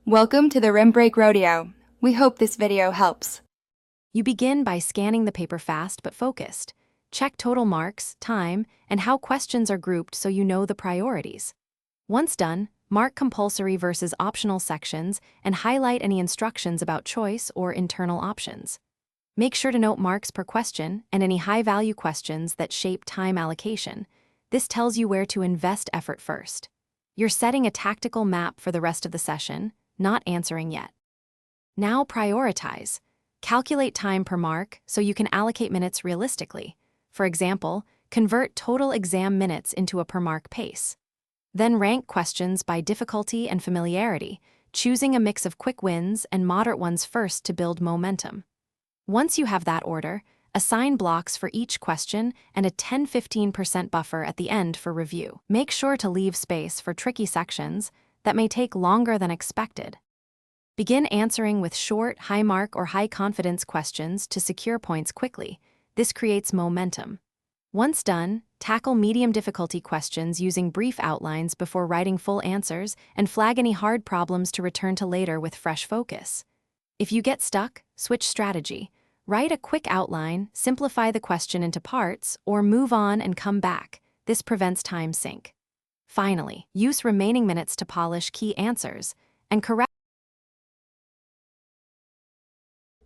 Welcome to the Rim Break Rodeo. We hope this video helps. You begin by scanning the paper fast but focused. Check total marks, time, and how questions are grouped so you know the priorities. Once done, mark compulsory versus optional sections and highlight any instructions about choice or internal options. Make sure to note marks per question and any high-value questions that shape time allocation. This tells you where to invest effort first. You're setting a tactical map for the rest of the session, not answering yet. Now prioritize. Calculate time per mark so you can allocate minutes realistically. For example, convert total exam minutes into a per mark pace. Then rank questions by difficulty and familiarity, choosing a mix of quick wins and moderate ones first to build momentum. Once you have that order, assign blocks for each question and a 10-15% buffer at the end for review. Make sure to leave space for tricky sections that may take longer than expected. Begin answering with short, high-mark or high-confidence questions to secure points quickly. This creates momentum. Once done, tackle medium difficulty questions using brief outlines before writing full answers and flag any hard problems to return to later with fresh focus. If you get stuck, switch strategy. Write a quick outline, simplify the question into parts, or move on and come back. This prevents time sink. Finally, use remaining minutes to polish key answers and correct.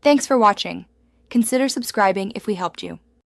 Thanks for watching. Consider subscribing if we helped you.